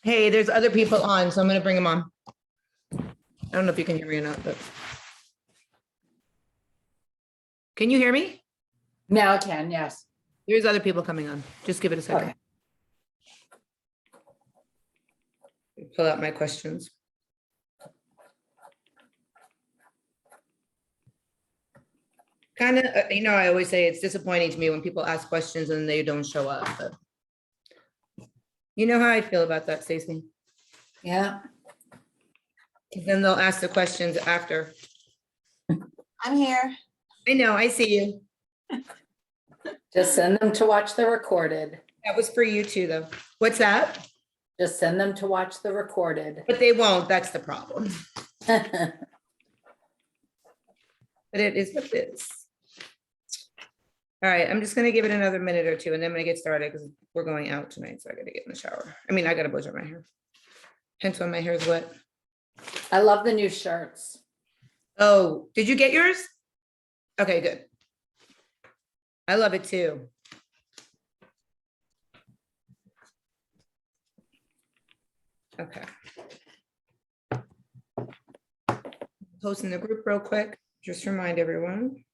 Hey, there's other people on, so I'm gonna bring them on. I don't know if you can hear me or not, but. Can you hear me? Now I can, yes. There's other people coming on. Just give it a second. Okay. Pull out my questions. Kind of, I always say it's disappointing to me when people ask questions and they don't show up, but. You know how I feel about that, Stacey? Yeah, Then they'll ask the questions after. I'm here. I know, I see you. just send them to watch the recorded. That was for you too, though. What's that? Just send them to watch the recorded. But they won't, that's the problem. But it is what it is. All right, I'm just gonna give it another minute or two and then I'm gonna get started because we're going out tonight, so I gotta get in the shower. I mean, I gotta buzz up my hair. Hence why my hair is wet. I love the new shirts. Oh, did you get yours? Okay, good. I love it too. Okay. Post in the group real quick, just remind everyone.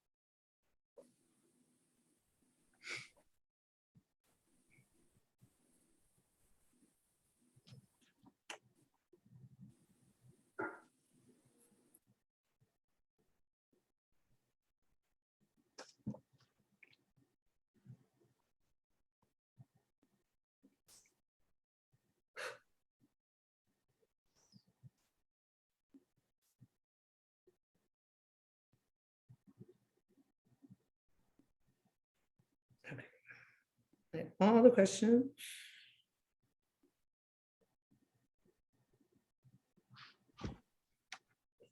Okay. All the questions.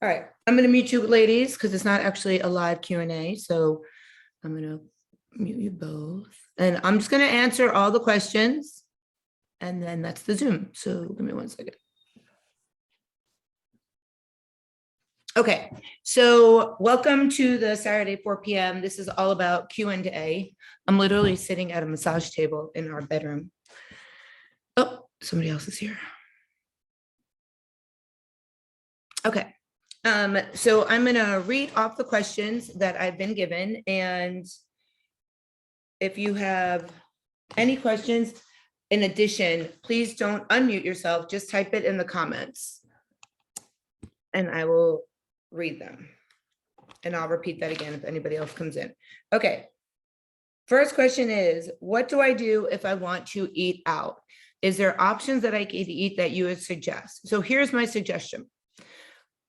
All right, I'm gonna mute you ladies because it's not actually a live Q&A, so I'm gonna mute you both. And I'm just gonna answer all the questions and then that's the Zoom. So give me one second. Okay, so welcome to the Saturday 4 p.m. This is all about Q&A. I'm literally sitting at a massage table in our bedroom. Oh, somebody else is here. Okay. So I'm gonna read off the questions that I've been given, and if you have any questions in addition, please don't unmute yourself, just type it in the comments. And I will read them. And I'll repeat that again if anybody else comes in. Okay. First question is, what do I do if I want to eat out? Is there options that I can eat that you would suggest? So here's my suggestion.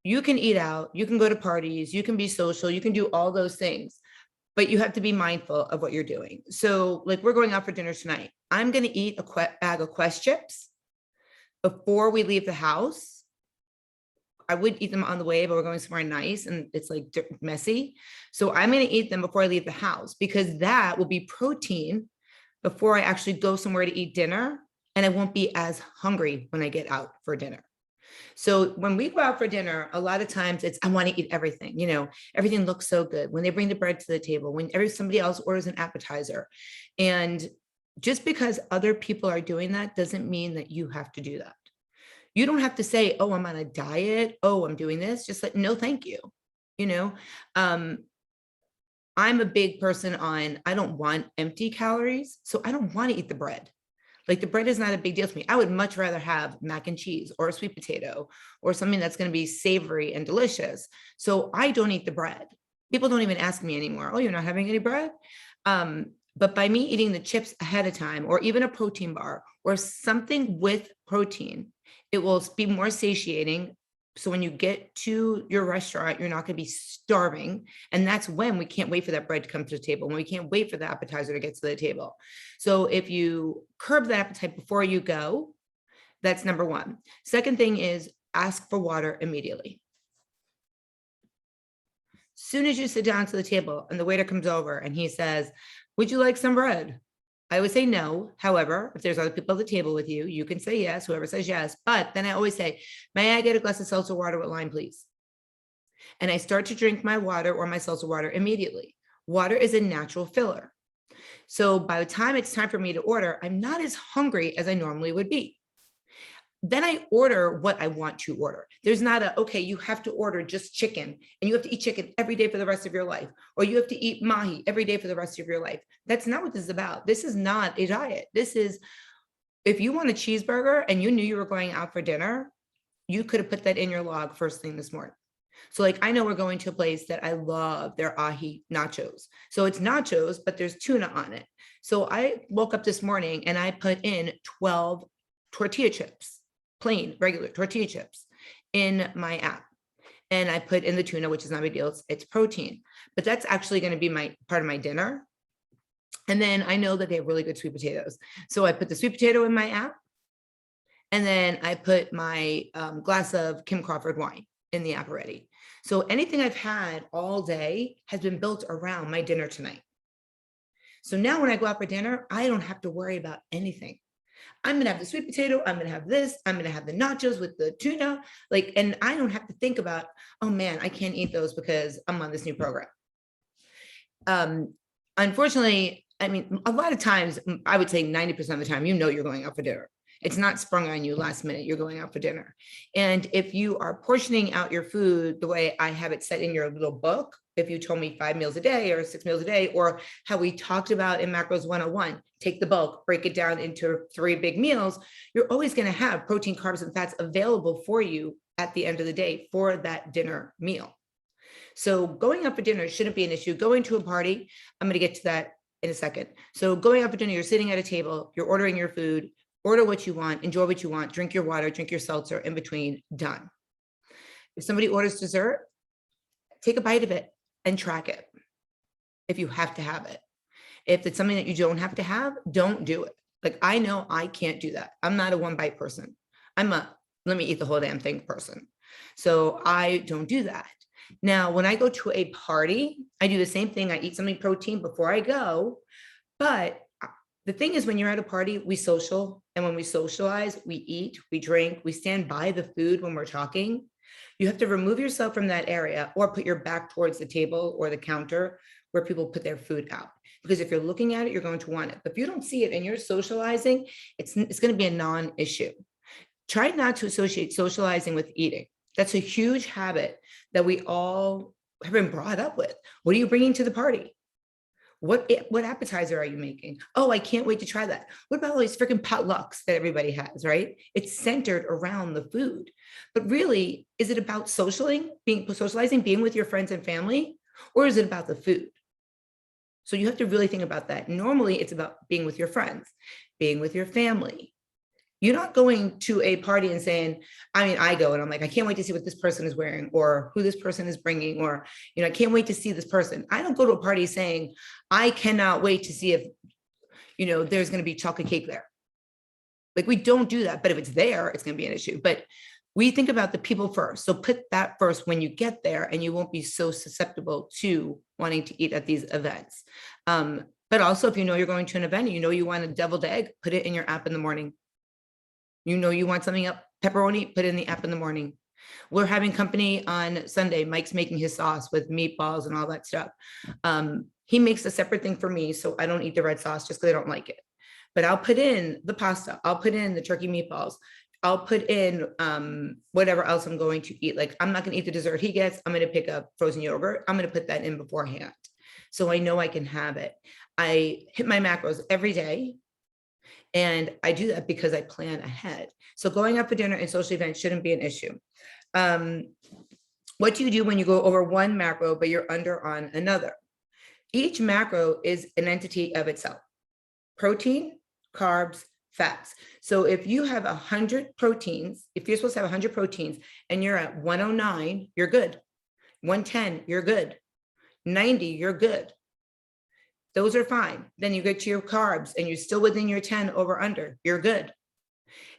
You can eat out, you can go to parties, you can be social, you can do all those things, but you have to be mindful of what you're doing. So like we're going out for dinner tonight. I'm gonna eat a bag of Quest chips before we leave the house. I would eat them on the way, but we're going somewhere nice and it's like messy. So I'm gonna eat them before I leave the house because that will be protein before I actually go somewhere to eat dinner, and I won't be as hungry when I get out for dinner. So when we go out for dinner, a lot of times it's, I want to eat everything, everything looks so good when they bring the bread to the table, when somebody else orders an appetizer. And just because other people are doing that doesn't mean that you have to do that. You don't have to say, oh, I'm on a diet. Oh, I'm doing this. Just like, no, thank you. I'm a big person on, I don't want empty calories. So I don't want to eat the bread. Like the bread is not a big deal to me. I would much rather have mac and cheese or a sweet potato or something that's going to be savory and delicious. So I don't eat the bread. People don't even ask me anymore. Oh, you're not having any bread? But by me eating the chips ahead of time, or even a protein bar or something with protein, it will be more satiating. So when you get to your restaurant, you're not going to be starving. And that's when we can't wait for that bread to come to the table, when we can't wait for the appetizer to get to the table. So if you curb that appetite before you go, that's number one. Second thing is ask for water immediately. As soon as you sit down to the table and the waiter comes over and he says, would you like some bread? I would say no. However, if there's other people at the table with you, you can say yes, whoever says yes. But then I always say, may I get a glass of seltzer water with lime, please? And I start to drink my water or my seltzer water immediately. Water is a natural filler. So by the time it's time for me to order, I'm not as hungry as I normally would be. then I order what I want to order. There's not a, okay, you have to order just chicken and you have to eat chicken every day for the rest of your life, or you have to eat mahi every day for the rest of your life. That's not what this is about. This is not a diet. This is, if you want a cheeseburger and you knew you were going out for dinner, you could have put that in your log first thing this morning. So like, I know we're going to a place that I love their ahi nachos. So it's nachos, but there's tuna on it. So I woke up this morning and I put in 12 tortilla chips, plain, regular tortilla chips in my app. And I put in the tuna, which is not a big deal. It's protein, but that's actually going to be my part of my dinner. And then I know that they have really good sweet potatoes. So I put the sweet potato in my app. And then I put my glass of Kim Crawford wine in the app already. So anything I've had all day has been built around my dinner tonight. So now when I go out for dinner, I don't have to worry about anything. I'm going to have the sweet potato. I'm going to have this. I'm going to have the nachos with the tuna. Like, and I don't have to think about, oh man, I can't eat those because I'm on this new program. Unfortunately, I mean, a lot of times, I would say 90% of the time, you know, you're going out for dinner. It's not sprung on you last minute, you're going out for dinner. And if you are portioning out your food the way I have it set in your little book, if you told me 5 meals a day or 6 meals a day, or how we talked about in Macros 101, take the bulk, break it down into 3 big meals, you're always going to have protein, carbs, and fats available for you at the end of the day for that dinner meal. So going out for dinner shouldn't be an issue. Going to a party, I'm going to get to that in a second. So going out for dinner, you're sitting at a table, you're ordering your food, order what you want, enjoy what you want, drink your water, drink your seltzer in between, done. If somebody orders dessert, take a bite of it and track it if you have to have it. If it's something that you don't have to have, don't do it. Like, I know I can't do that. I'm not a 1-bite person. I'm a, let me eat the whole damn thing person. So I don't do that. Now, when I go to a party, I do the same thing. I eat something protein before I go, but the thing is, when you're at a party, we social, and when we socialize, we eat, we drink, we stand by the food when we're talking. You have to remove yourself from that area or put your back towards the table or the counter where people put their food out. Because if you're looking at it, you're going to want it. But if you don't see it and you're socializing, it's going to be a non-issue. Try not to associate socializing with eating. That's a huge habit that we all have been brought up with. What are you bringing to the party? What appetizer are you making? Oh, I can't wait to try that. What about all these freaking potlucks that everybody has, right? It's centered around the food. But really, is it about socializing, being with your friends and family, or is it about the food? So you have to really think about that. Normally, it's about being with your friends, being with your family. You're not going to a party and saying, I mean, I go and I'm like, I can't wait to see what this person is wearing or who this person is bringing, or, I can't wait to see this person. I don't go to a party saying, I cannot wait to see if, there's going to be chocolate cake there. Like, we don't do that, but if it's there, it's going to be an issue. But we think about the people first. So put that first when you get there, and you won't be so susceptible to wanting to eat at these events. But also, if you're going to an event, and you want a deviled egg, put it in your app in the morning. You want something up, pepperoni, put it in the app in the morning. We're having company on Sunday. Mike's making his sauce with meatballs and all that stuff. He makes a separate thing for me, so I don't eat the red sauce just because I don't like it. But I'll put in the pasta. I'll put in the turkey meatballs. I'll put in whatever else I'm going to eat. Like, I'm not going to eat the dessert he gets. I'm going to pick up frozen yogurt. I'm going to put that in beforehand, so I know I can have it. I hit my macros every day. And I do that because I plan ahead. So going out for dinner and social events shouldn't be an issue. What do you do when you go over one macro, but you're under on another? Each macro is an entity of itself. Protein, carbs, fats. So if you have 100 proteins, if you're supposed to have 100 proteins and you're at 109, you're good. 110, you're good. 90, you're good. Those are fine. Then you get to your carbs and you're still within your 10 over under, you're good.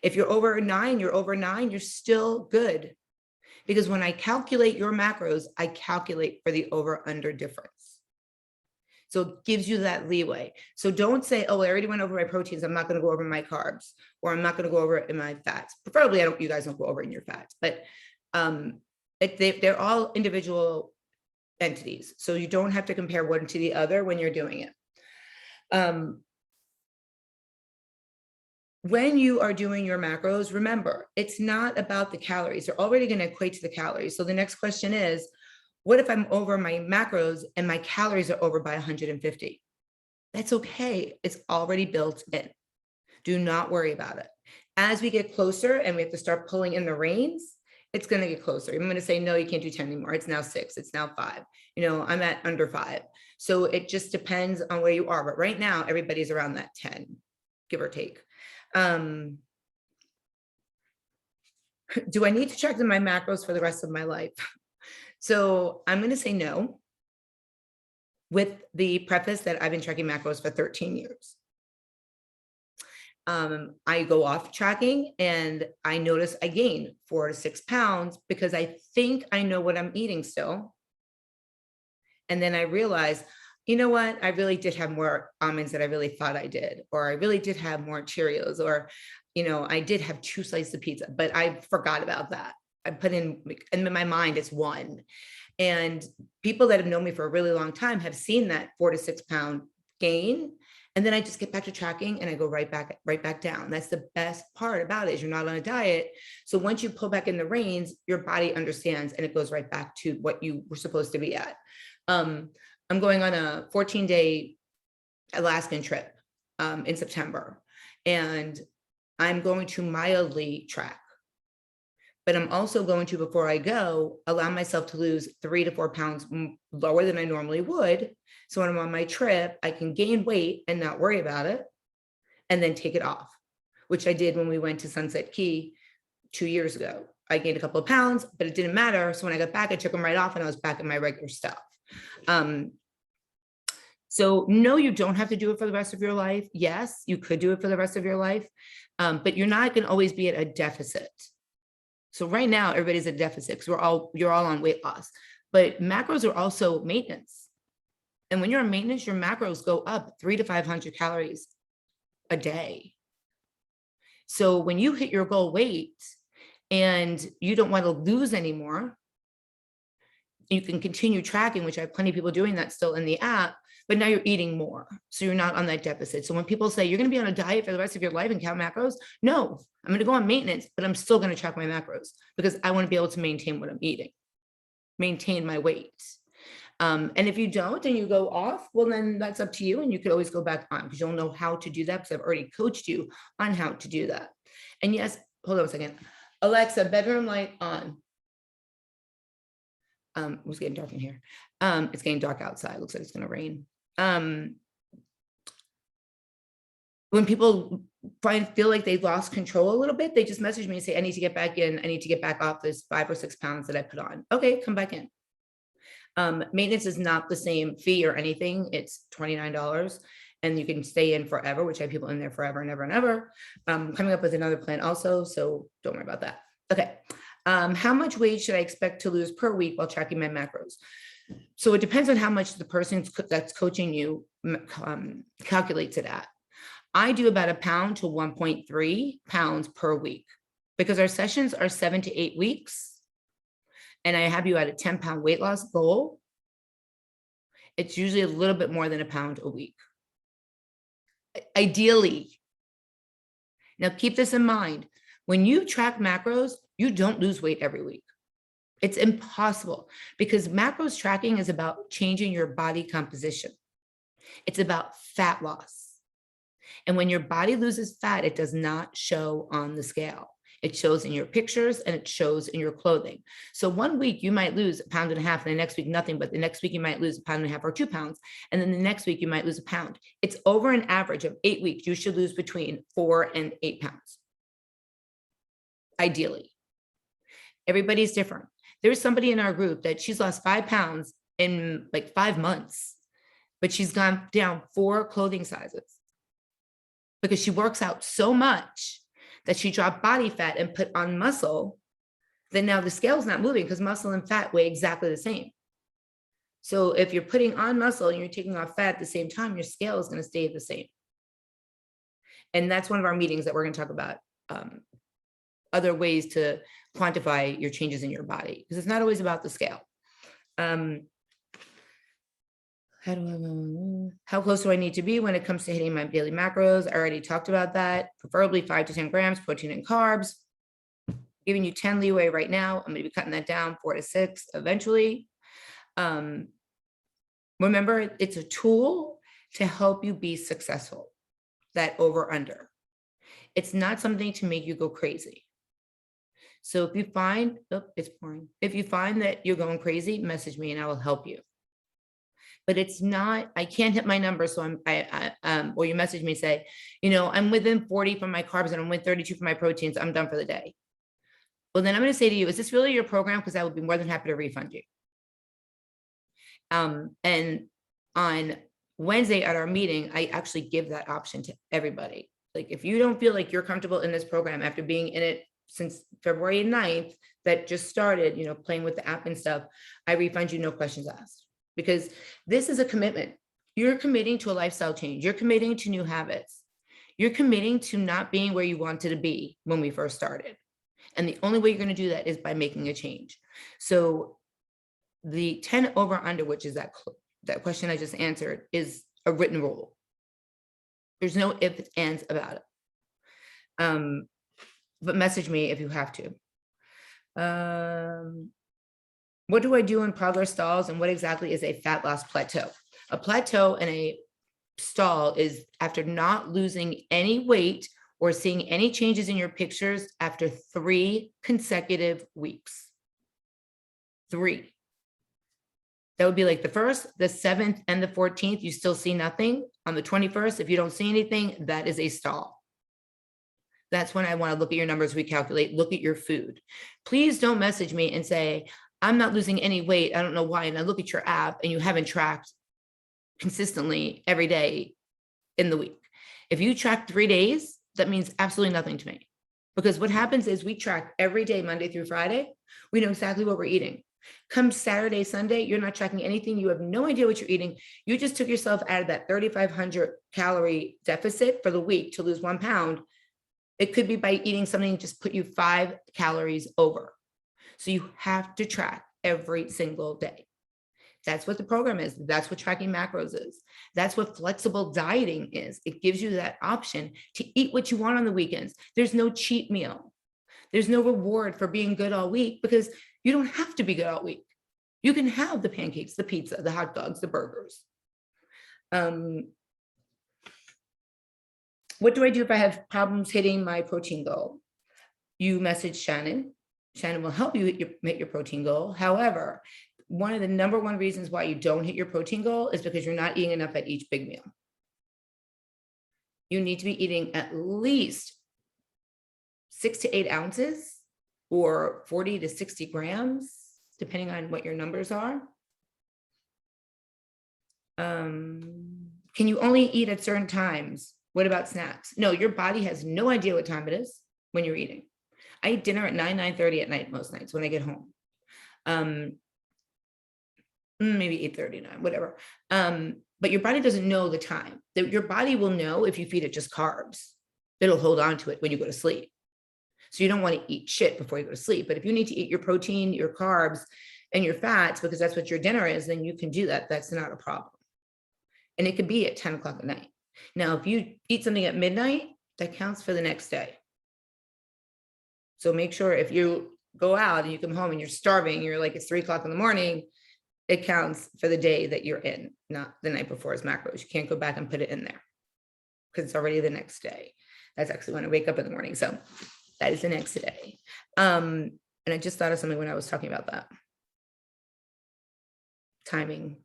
If you're over 9, you're still good. Because when I calculate your macros, I calculate for the over under difference. So it gives you that leeway. So don't say, oh, I already went over my proteins, I'm not going to go over my carbs, or I'm not going to go over it in my fats. Preferably, you guys don't go over in your fats, but they're all individual entities. So you don't have to compare one to the other when you're doing it. when you are doing your macros, remember, it's not about the calories. They're already going to equate to the calories. So the next question is, what if I'm over my macros and my calories are over by 150? That's okay. It's already built in. Do not worry about it. As we get closer and we have to start pulling in the reins, it's going to get closer. I'm going to say, no, you can't do 10 anymore. It's now 6. It's now 5. I'm at under 5. So it just depends on where you are. But right now, everybody's around that 10, give or take. Do I need to track my macros for the rest of my life? So I'm going to say no, with the preface that I've been tracking macros for 13 years. I go off tracking and I notice I gain 4 to 6 pounds because I think I know what I'm eating still. And then I realize, you know what? I really did have more almonds than I really thought I did, or I really did have more Cheerios, or, I did have 2 slices of pizza, but I forgot about that. I put in my mind, it's 1. And people that have known me for a really long time have seen that 4 to 6 pound gain. And then I just get back to tracking and I go right back down. That's the best part about it, is you're not on a diet. So once you pull back in the reins, your body understands and it goes right back to what you were supposed to be at. I'm going on a 14-day Alaskan trip in September, and I'm going to mildly track. But I'm also going to, before I go, allow myself to lose 3 to 4 pounds lower than I normally would. So when I'm on my trip, I can gain weight and not worry about it, and then take it off, which I did when we went to Sunset Key 2 years ago. I gained a couple of pounds, but it didn't matter. So when I got back, I took them right off and I was back in my regular stuff. So no, you don't have to do it for the rest of your life. Yes, you could do it for the rest of your life, but you're not going to always be at a deficit. So right now, everybody's at deficit because you're all on weight loss, but macros are also maintenance. And when you're on maintenance, your macros go up 300 to 500 calories a day. So when you hit your goal weight and you don't want to lose anymore, you can continue tracking, which I have plenty of people doing that still in the app, but now you're eating more. So you're not on that deficit. So when people say you're going to be on a diet for the rest of your life and count macros, no, I'm going to go on maintenance, but I'm still going to track my macros because I want to be able to maintain what I'm eating, maintain my weight. And if you don't and you go off, well, then that's up to you. And you could always go back on because you'll know how to do that because I've already coached you on how to do that. And yes, hold on a second. Alexa, bedroom light on. It was getting dark in here. It's getting dark outside. Looks like it's going to rain. When people feel like they've lost control a little bit, they just message me and say, I need to get back in. I need to get back off this 5 or 6 pounds that I put on. Okay, come back in. Maintenance is not the same fee or anything. It's $29 and you can stay in forever, which I have people in there forever and ever and ever. Coming up with another plan also, so don't worry about that. Okay. How much weight should I expect to lose per week while tracking my macros? So it depends on how much the person that's coaching you calculates it at. I do about 1 pound to 1.3 pounds per week because our sessions are 7 to 8 weeks. And I have you at a 10-pound weight loss goal. It's usually a little bit more than 1 pound a week. Ideally. Now keep this in mind. When you track macros, you don't lose weight every week. It's impossible because macros tracking is about changing your body composition. It's about fat loss. And when your body loses fat, it does not show on the scale. It shows in your pictures and it shows in your clothing. So 1 week you might lose 1.5 pounds and the next week nothing, but the next week you might lose 1.5 pounds or 2 pounds. And then the next week you might lose 1 pound. It's over an average of 8 weeks. You should lose between 4 and 8 pounds. Ideally. Everybody's different. There's somebody in our group that she's lost 5 pounds in like 5 months, but she's gone down 4 clothing sizes because she works out so much that she dropped body fat and put on muscle. Then now the scale's not moving because muscle and fat weigh exactly the same. So if you're putting on muscle and you're taking off fat at the same time, your scale is going to stay the same. And that's one of our meetings that we're going to talk about other ways to quantify your changes in your body, because it's not always about the scale. How close do I need to be when it comes to hitting my daily macros? I already talked about that. Preferably 5 to 10 grams, protein and carbs. Giving you 10 leeway right now. I'm going to be cutting that down 4 to 6 eventually. Remember, it's a tool to help you be successful, that over under. It's not something to make you go crazy. So if you find, it's pouring. If you find that you're going crazy, message me and I will help you. But it's not, I can't hit my number. So or you message me, say, I'm within 40 from my carbs and I'm within 32 for my proteins. I'm done for the day. Well, then I'm going to say to you, is this really your program? Because I would be more than happy to refund you. And on Wednesday at our meeting, I actually give that option to everybody. Like, if you don't feel like you're comfortable in this program after being in it since February 9th, that just started, playing with the app and stuff, I refund you, no questions asked, because this is a commitment. You're committing to a lifestyle change. You're committing to new habits. You're committing to not being where you wanted to be when we first started. And the only way you're going to do that is by making a change. So the 10 over under, which is that question I just answered, is a written rule. There's no ifs, ands about it. But message me if you have to. What do I do in progress stalls, and what exactly is a fat loss plateau? A plateau and a stall is after not losing any weight or seeing any changes in your pictures after 3 consecutive weeks. 3. That would be like the 1st, the 7th, and the 14th. You still see nothing. On the 21st, if you don't see anything, that is a stall. That's when I want to look at your numbers, recalculate, look at your food. Please don't message me and say, I'm not losing any weight. I don't know why. And I look at your app and you haven't tracked consistently every day in the week. If you track 3 days, that means absolutely nothing to me. Because what happens is we track every day, Monday through Friday. We know exactly what we're eating. Come Saturday, Sunday, you're not tracking anything. You have no idea what you're eating. You just took yourself out of that 3,500 calorie deficit for the week to lose 1 pound. It could be by eating something just put you 5 calories over. So you have to track every single day. That's what the program is. That's what tracking macros is. That's what flexible dieting is. It gives you that option to eat what you want on the weekends. There's no cheat meal. There's no reward for being good all week, because you don't have to be good all week. You can have the pancakes, the pizza, the hot dogs, the burgers. What do I do if I have problems hitting my protein goal? You message Shannon. Shannon will help you hit your protein goal. However, one of the number 1 reasons why you don't hit your protein goal is because you're not eating enough at each big meal. You need to be eating at least 6 to 8 ounces or 40 to 60 grams, depending on what your numbers are. Can you only eat at certain times? What about snacks? No, your body has no idea what time it is when you're eating. I eat dinner at 9:30 at night most nights when I get home. Maybe 8:39, whatever. But your body doesn't know the time. Your body will know if you feed it just carbs. It'll hold on to it when you go to sleep. So you don't want to eat shit before you go to sleep. But if you need to eat your protein, your carbs, and your fats, because that's what your dinner is, then you can do that. That's not a problem. And it could be at 10 o'clock at night. Now, if you eat something at midnight, that counts for the next day. So make sure if you go out and you come home and you're starving, you're like, it's 3 o'clock in the morning, it counts for the day that you're in, not the night before as macros. You can't go back and put it in there because it's already the next day. That's actually when I wake up in the morning. So that is the next day. And I just thought of something when I was talking about that. Timing.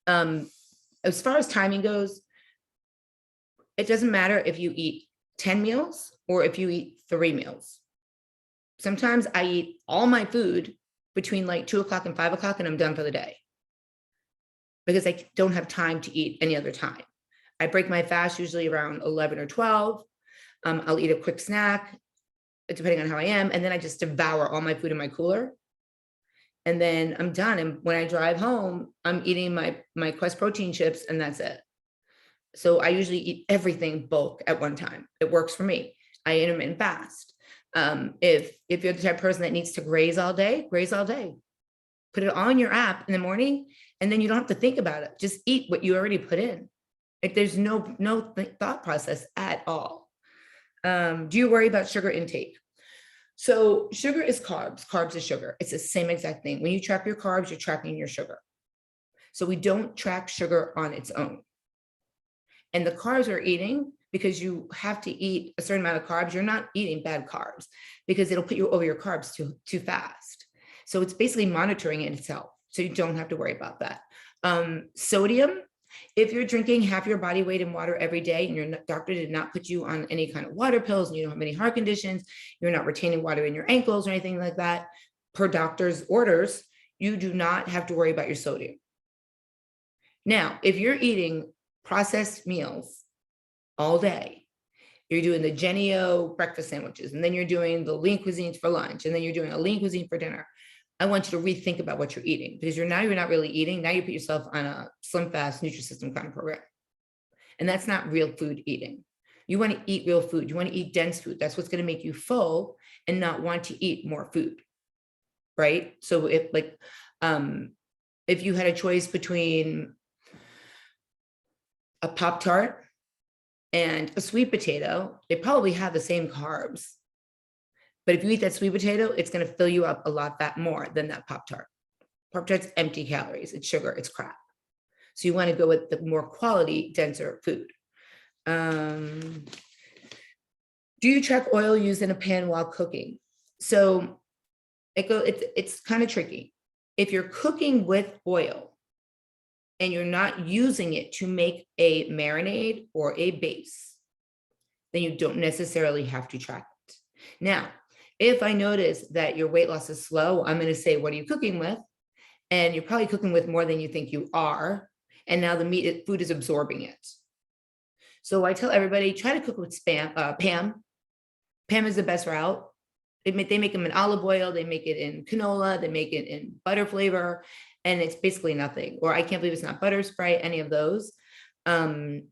As far as timing goes, it doesn't matter if you eat 10 meals or if you eat 3 meals. Sometimes I eat all my food between like 2 o'clock and 5 o'clock and I'm done for the day because I don't have time to eat any other time. I break my fast usually around 11 or 12. I'll eat a quick snack depending on how I am. And then I just devour all my food in my cooler. And then I'm done. And when I drive home, I'm eating my Quest protein chips and that's it. So I usually eat everything bulk at one time. It works for me. I intermittent fast. If you're the type of person that needs to graze all day, graze all day. Put it on your app in the morning, and then you don't have to think about it. Just eat what you already put in. Like there's no thought process at all. Do you worry about sugar intake? So sugar is carbs. Carbs is sugar. It's the same exact thing. When you track your carbs, you're tracking your sugar. So we don't track sugar on its own. And the carbs we're eating, because you have to eat a certain amount of carbs, you're not eating bad carbs because it'll put you over your carbs too fast. So it's basically monitoring it itself. So you don't have to worry about that. Sodium, if you're drinking half your body weight in water every day and your doctor did not put you on any kind of water pills and you don't have any heart conditions, you're not retaining water in your ankles or anything like that, per doctor's orders, you do not have to worry about your sodium. Now, if you're eating processed meals all day, you're doing the Genio breakfast sandwiches, and then you're doing the lean cuisines for lunch, and then you're doing a lean cuisine for dinner, I want you to rethink about what you're eating, because you're not really eating. Now you put yourself on a slim fast Nutrisystem kind of program. And that's not real food eating. You want to eat real food. You want to eat dense food. That's what's going to make you full and not want to eat more food. Right? So if you had a choice between a Pop-Tart and a sweet potato, they probably have the same carbs. But if you eat that sweet potato, it's going to fill you up a lot more than that Pop-Tart. Pop-Tart's empty calories. It's sugar. It's crap. So you want to go with the more quality, denser food. Do you track oil used in a pan while cooking? So it's kind of tricky. If you're cooking with oil and you're not using it to make a marinade or a base, then you don't necessarily have to track it. Now, if I notice that your weight loss is slow, I'm going to say, what are you cooking with? And you're probably cooking with more than you think you are. And now the food is absorbing it. So I tell everybody, try to cook with Pam. Pam is the best route. They make them in olive oil. They make it in canola. They make it in butter flavor. And it's basically nothing. Or I can't believe it's not butter spray, any of those. I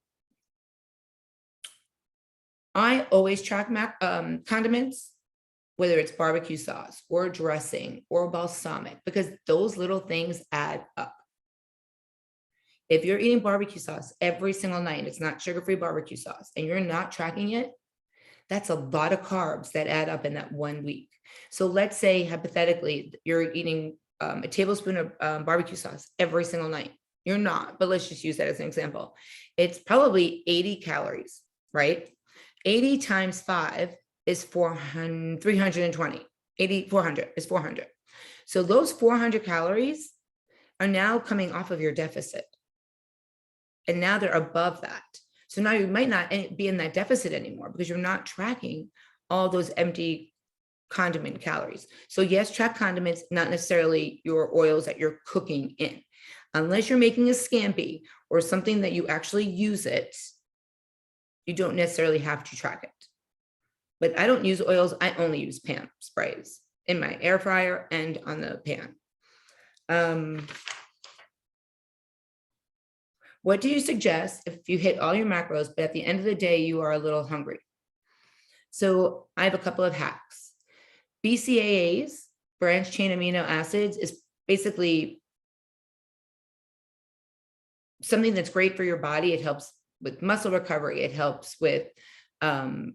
always track condiments, whether it's barbecue sauce or dressing or balsamic, because those little things add up. If you're eating barbecue sauce every single night, it's not sugar-free barbecue sauce, and you're not tracking it, that's a lot of carbs that add up in that 1 week. So let's say, hypothetically, you're eating a tablespoon of barbecue sauce every single night. You're not, but let's just use that as an example. It's probably 80 calories, right? 80 times 5 is 320. 400 is 400. So those 400 calories are now coming off of your deficit. And now they're above that. So now you might not be in that deficit anymore because you're not tracking all those empty condiment calories. So yes, track condiments, not necessarily your oils that you're cooking in. Unless you're making a scampi or something that you actually use it, you don't necessarily have to track it. But I don't use oils. I only use Pam sprays in my air fryer and on the pan. What do you suggest if you hit all your macros, but at the end of the day, you are a little hungry? So I have a couple of hacks. BCAAs, branched chain amino acids, is basically something that's great for your body. It helps with muscle recovery. It helps with toning.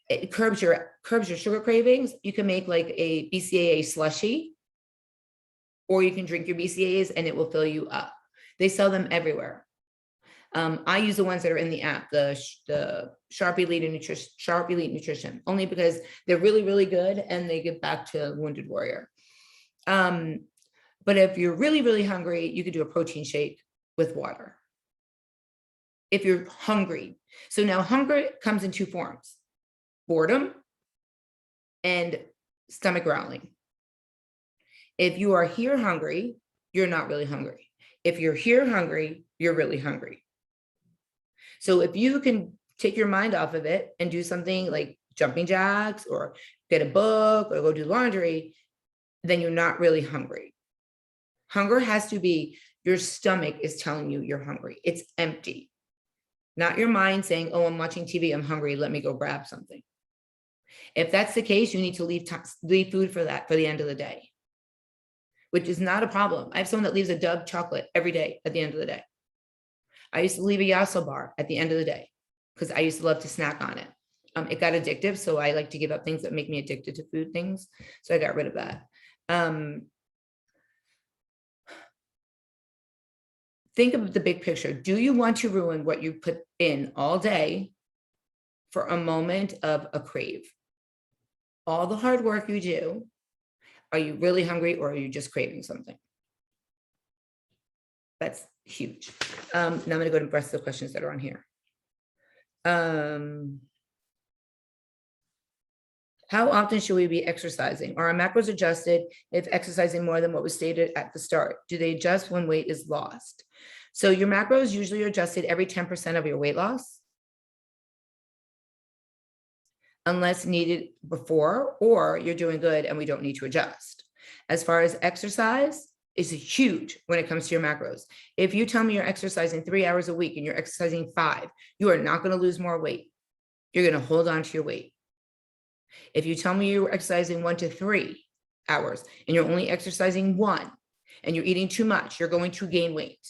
It curbs your sugar cravings. You can make like a BCAA slushy, or you can drink your BCAAs and it will fill you up. They sell them everywhere. I use the ones that are in the app, the Sharp Elite Nutrition, only because they're really, really good and they give back to Wounded Warrior. But if you're really, really hungry, you could do a protein shake with water. If you're hungry. So now hunger comes in two forms: boredom and stomach growling. If you are here hungry, you're not really hungry. If you're here hungry, you're really hungry. So if you can take your mind off of it and do something like jumping jacks or get a book or go do laundry, then you're not really hungry. Hunger has to be your stomach is telling you you're hungry. It's empty. Not your mind saying, oh, I'm watching TV, I'm hungry, let me go grab something. If that's the case, you need to leave food for that for the end of the day, which is not a problem. I have someone that leaves a Dove chocolate every day at the end of the day. I used to leave a Yasso bar at the end of the day because I used to love to snack on it. It got addictive, so I like to give up things that make me addicted to food things. So I got rid of that. Think of the big picture. Do you want to ruin what you put in all day for a moment of a crave? All the hard work you do, are you really hungry or are you just craving something? That's huge. Now I'm going to go to the rest of the questions that are on here. How often should we be exercising? Are our macros adjusted if exercising more than what was stated at the start? Do they adjust when weight is lost? So your macros usually are adjusted every 10% of your weight loss, unless needed before, or you're doing good and we don't need to adjust. As far as exercise, is huge when it comes to your macros. If you tell me you're exercising 3 hours a week and you're exercising 5, you are not going to lose more weight. You're going to hold on to your weight. If you tell me you're exercising 1 to 3 hours and you're only exercising 1 and you're eating too much, you're going to gain weight.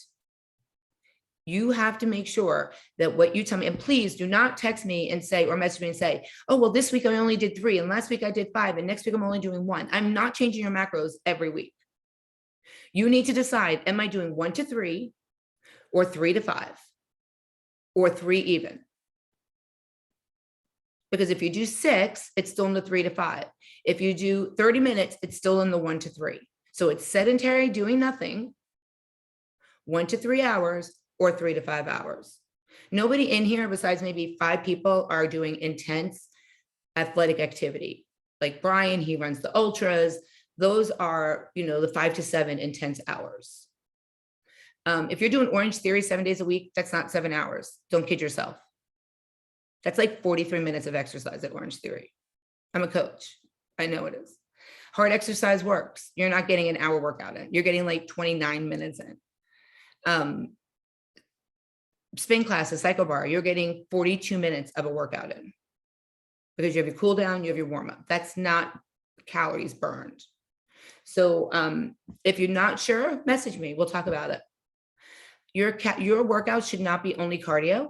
You have to make sure that what you tell me, and please do not text me and say, or message me and say, oh, well, this week I only did 3 and last week I did 5 and next week I'm only doing 1. I'm not changing your macros every week. You need to decide, am I doing 1 to 3 or 3 to 5 or 3 even? Because if you do 6, it's still in the 3 to 5. If you do 30 minutes, it's still in the 1 to 3. So it's sedentary, doing nothing, 1 to 3 hours or 3 to 5 hours. Nobody in here besides maybe 5 people are doing intense athletic activity. Like Brian, he runs the ultras. Those are, the 5 to 7 intense hours. If you're doing Orange Theory 7 days a week, that's not 7 hours. Don't kid yourself. That's like 43 minutes of exercise at Orange Theory. I'm a coach. I know it is. Hard exercise works. You're not getting an hour workout in. You're getting like 29 minutes in. Spin classes, cycle bar, you're getting 42 minutes of a workout in. Because you have your cool down, you have your warm up. That's not calories burned. So if you're not sure, message me. We'll talk about it. Your workout should not be only cardio.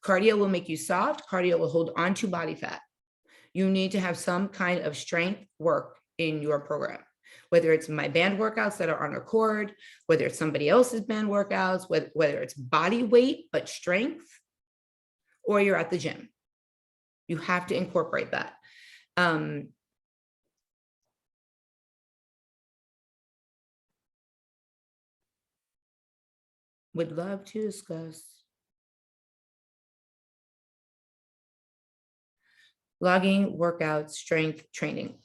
Cardio will make you soft. Cardio will hold on to body fat. You need to have some kind of strength work in your program, whether it's my band workouts that are on a cord, whether it's somebody else's band workouts, whether it's body weight, but strength, or you're at the gym. You have to incorporate that. Would love to discuss logging workouts, strength training.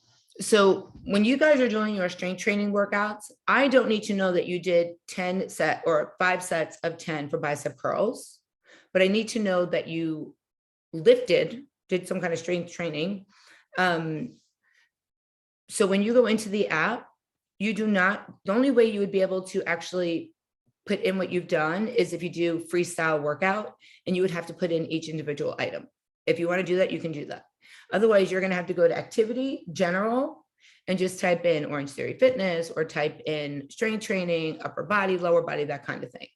So when you guys are doing your strength training workouts, I don't need to know that you did 10 set or 5 sets of 10 for bicep curls, but I need to know that you did some kind of strength training. So when you go into the app, the only way you would be able to actually put in what you've done is if you do freestyle workout, and you would have to put in each individual item. If you want to do that, you can do that. Otherwise, you're going to have to go to activity, general, and just type in Orange Theory Fitness or type in strength training, upper body, lower body, that kind of thing.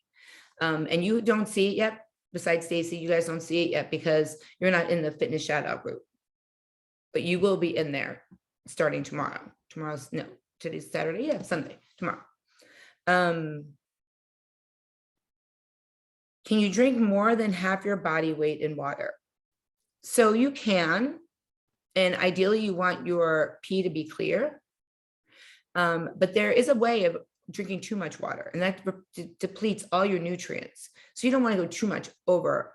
And you don't see it yet. Besides Stacy, you guys don't see it yet because you're not in the fitness shout out group. But you will be in there starting tomorrow. Today's Saturday. Yeah, Sunday, tomorrow. Can you drink more than half your body weight in water? So you can, and ideally you want your pee to be clear. But there is a way of drinking too much water, and that depletes all your nutrients. So you don't want to go too much over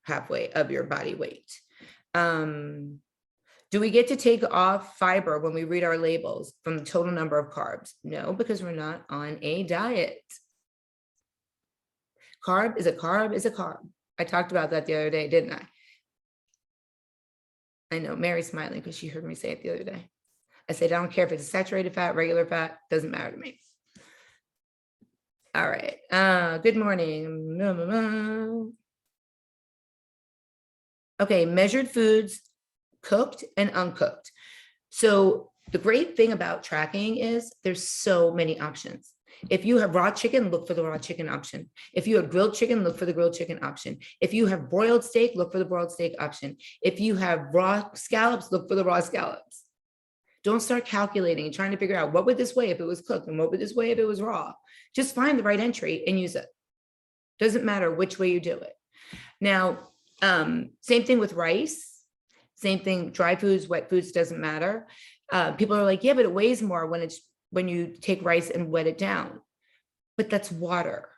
halfway of your body weight. Do we get to take off fiber when we read our labels from the total number of carbs? No, because we're not on a diet. Carb is a carb is a carb. I talked about that the other day, didn't I? I know Mary's smiling because she heard me say it the other day. I said, I don't care if it's saturated fat, regular fat, doesn't matter to me. All right. Good morning. Okay, measured foods cooked and uncooked. So the great thing about tracking is there's so many options. If you have raw chicken, look for the raw chicken option. If you have grilled chicken, look for the grilled chicken option. If you have broiled steak, look for the broiled steak option. If you have raw scallops, look for the raw scallops. Don't start calculating and trying to figure out what would this weigh if it was cooked and what would this weigh if it was raw. Just find the right entry and use it. Doesn't matter which way you do it. Now, same thing with rice. Same thing, dry foods, wet foods, doesn't matter. People are like, yeah, but it weighs more when you take rice and wet it down. But that's water.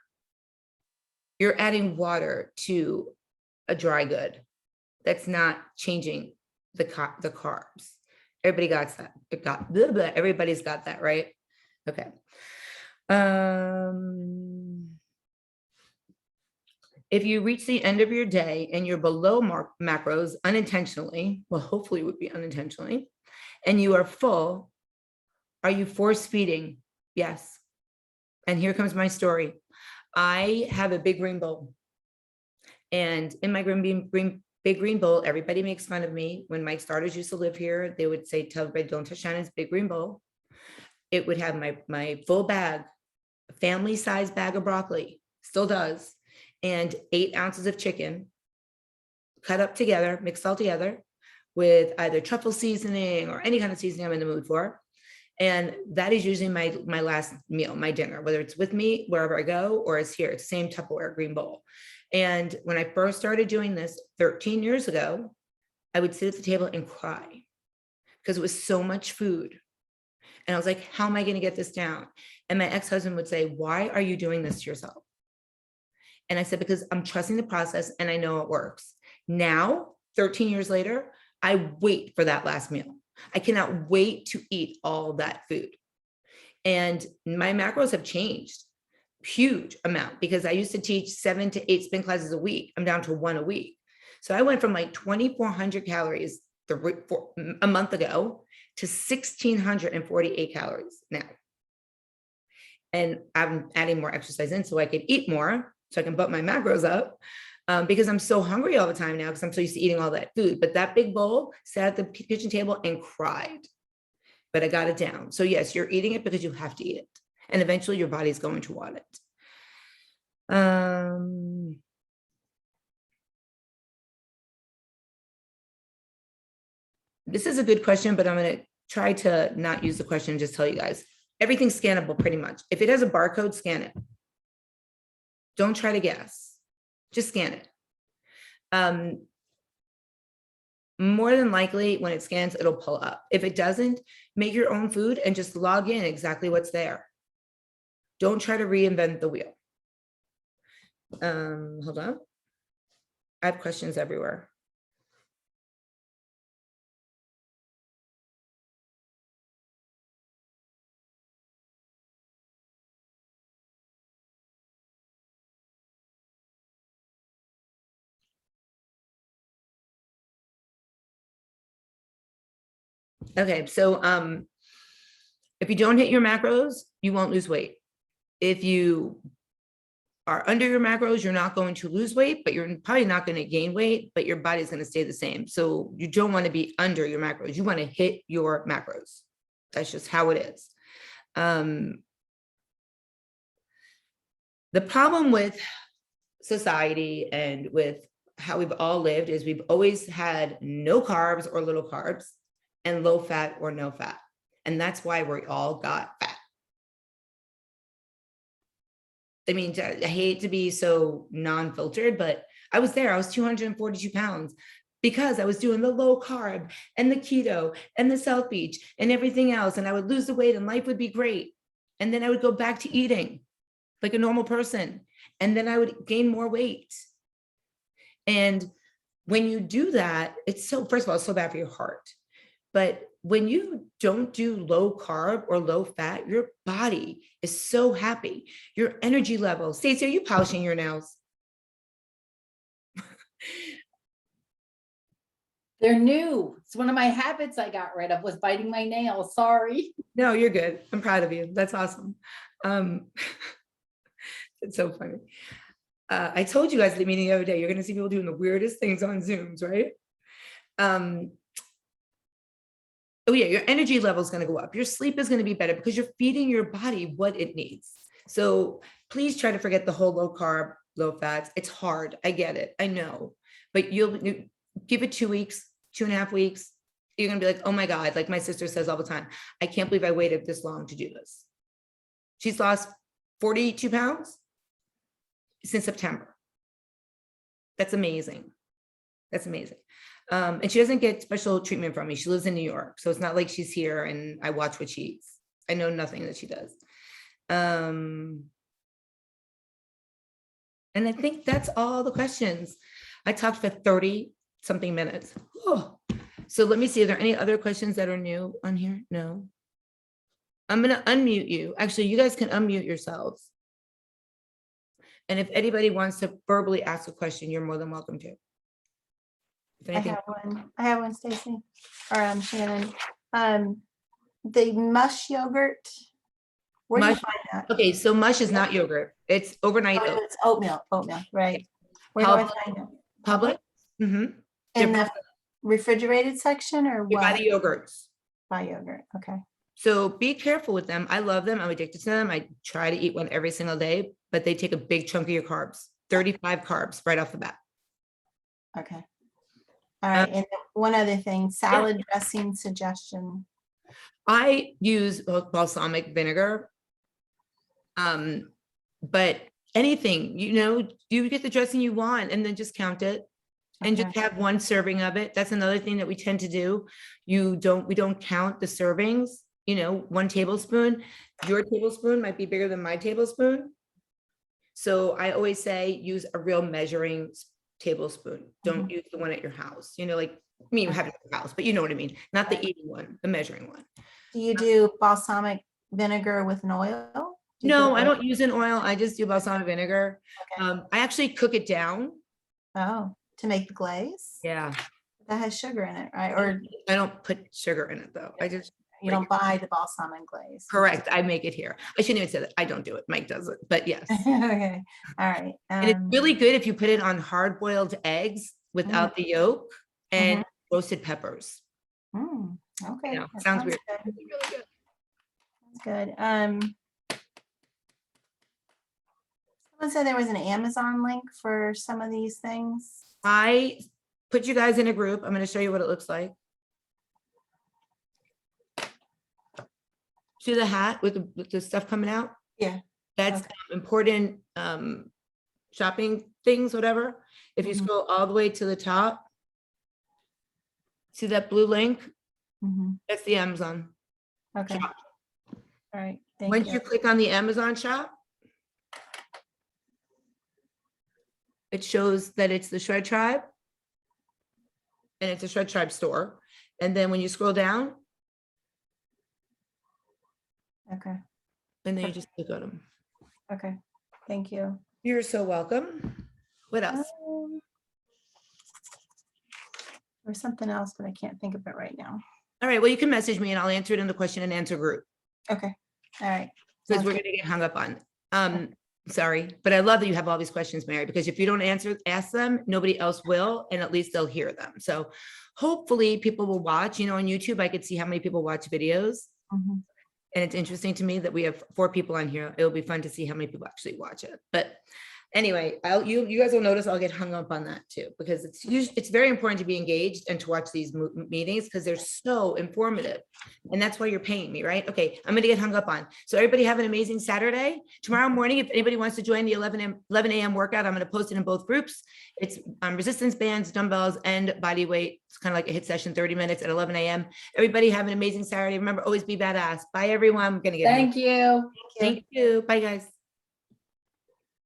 You're adding water to a dry good. That's not changing the carbs. Everybody got that. Everybody's got that, right? Okay. If you reach the end of your day and you're below macros unintentionally, well, hopefully it would be unintentionally, and you are full, are you force feeding? Yes. And here comes my story. I have a big green bowl. And in my big green bowl, everybody makes fun of me. When my starters used to live here, they would say, tell everybody, don't touch Shannon's big green bowl. It would have my full bag, family size bag of broccoli, still does, and 8 ounces of chicken cut up together, mixed all together with either truffle seasoning or any kind of seasoning I'm in the mood for. And that is usually my last meal, my dinner, whether it's with me, wherever I go, or it's here, it's the same Tupperware green bowl. And when I first started doing this 13 years ago, I would sit at the table and cry because it was so much food. And I was like, how am I going to get this down? And my ex-husband would say, why are you doing this to yourself? And I said, because I'm trusting the process and I know it works. Now, 13 years later, I wait for that last meal. I cannot wait to eat all that food. And my macros have changed huge amount because I used to teach 7 to 8 spin classes a week. I'm down to 1 a week. So I went from like 2,400 calories a month ago to 1,648 calories now. And I'm adding more exercise in so I can eat more, so I can bump my macros up because I'm so hungry all the time now because I'm so used to eating all that food. But that big bowl sat at the kitchen table and cried, but I got it down. So yes, you're eating it because you have to eat it. And eventually your body's going to want it. This is a good question, but I'm going to try to not use the question and just tell you guys. Everything's scannable pretty much. If it has a barcode, scan it. Don't try to guess. Just scan it. More than likely, when it scans, it'll pull up. If it doesn't, make your own food and just log in exactly what's there. Don't try to reinvent the wheel. Hold on. I have questions everywhere. Okay, so if you don't hit your macros, you won't lose weight. If you are under your macros, you're not going to lose weight, but you're probably not going to gain weight, but your body's going to stay the same. So you don't want to be under your macros. You want to hit your macros. That's just how it is. The problem with society and with how we've all lived is we've always had no carbs or little carbs and low fat or no fat. And that's why we all got fat. I mean, I hate to be so non-filtered, but I was there. I was 242 pounds because I was doing the low carb and the keto and the South Beach and everything else. And I would lose the weight and life would be great. And then I would go back to eating like a normal person. And then I would gain more weight. And when you do that, it's so, first of all, it's so bad for your heart. But when you don't do low carb or low fat, your body is so happy. Your energy level. Stacey, are you polishing your nails? They're new. It's one of my habits I got rid of was biting my nails. Sorry. No, you're good. I'm proud of you. That's awesome. It's so funny. I told you guys at the meeting the other day, you're going to see people doing the weirdest things on Zooms, right? Oh yeah, your energy level is going to go up. Your sleep is going to be better because you're feeding your body what it needs. So please try to forget the whole low carb, low fats. It's hard. I get it. I know, but you give it 2 weeks, 2.5 weeks. You're going to be like, oh my God. Like my sister says all the time, I can't believe I waited this long to do this. She's lost 42 pounds since September. That's amazing. That's amazing. And she doesn't get special treatment from me. She lives in New York. So it's not like she's here and I watch what she eats. I know nothing that she does. And I think that's all the questions. I talked for 30 something minutes. Oh. So let me see, are there any other questions that are new on here? No. I'm going to unmute you. Actually, you guys can unmute yourselves. And if anybody wants to verbally ask a question, you're more than welcome to. If anything, I have one, Stacy, or Shannon. The mush yogurt. Where do you Mush- find that? okay, so mush is not yogurt. It's overnight Oh, oats. it's oatmeal, right. Where do I Publix. find it? Public. In They're the refrigerated section or you buy what? the yogurts. Buy yogurt, okay. So be careful with them. I love them. I'm addicted to them. I try to eat one every single day, but they take a big chunk of your carbs, 35 carbs right off the bat. Okay. All right, and one other thing, salad dressing suggestion. I use balsamic vinegar. But anything, you get the dressing you want and then just count it and just Okay. have one serving of it. That's another thing that we tend to do. We don't count the servings, 1 tablespoon. Your tablespoon might be bigger than my tablespoon. So I always say use a real measuring tablespoon. Don't use the one at your house, like me, you have it at your house, but you know what I mean? Not the eating one, the measuring one. Do you do balsamic vinegar with an oil? Do you No, put I oil? don't use an oil. I just do balsamic vinegar. Okay. I actually cook it down. Oh, to make the glaze? Yeah. That has sugar in it, right? Or I don't put sugar in it though. I just, you don't buy the balsamic glaze? correct. I make it here. I shouldn't even say that. I don't do it. Mike does it, but yes. Okay, all right. And it's really good if you put it on hard boiled eggs without the yolk and roasted peppers. Okay. Yeah, that sounds weird. good. Really, really good. That's good. Someone said there was an Amazon link for some of these things. I put you guys in a group. I'm going to show you what it looks like. See the hat with the stuff coming out? Yeah. That's Okay. important shopping things, whatever. If you scroll all the way to the top, see that blue link? That's the Amazon. Okay. shop. All right. Thank Once you. you click on the Amazon shop, it shows that it's the Shred Tribe and it's a Shred Tribe store. And then when you scroll down, Okay. and then you just click on them. Okay. Thank you. You're so welcome. What else? There's something else, but I can't think of it right now. All right, well, you can message me and I'll answer it in the question and answer group Okay. All right. because Sounds we're good. gonna get hung up on. Sorry, but I love that you have all these questions, Mary, because if you don't ask them, nobody else will, and at least they'll hear them. So hopefully people will watch, on YouTube, I could see how many people watch videos. Mhm. And it's interesting to me that we have 4 people on here. It'll be fun to see how many people actually watch it. But anyway, you guys will notice I'll get hung up on that too, because it's very important to be engaged and to watch these meetings because they're so informative. And that's why you're paying me, right? Okay, I'm going to get hung up on. So everybody have an amazing Saturday. Tomorrow morning, if anybody wants to join the 11 a.m. workout, I'm going to post it in both groups. It's resistance bands, dumbbells, and body weight. It's kind of like a hit session, 30 minutes at 11 a.m. Everybody have an amazing Saturday. Remember, always be badass. Bye, everyone. I'm going to get Thank you. Thank you. Bye, guys.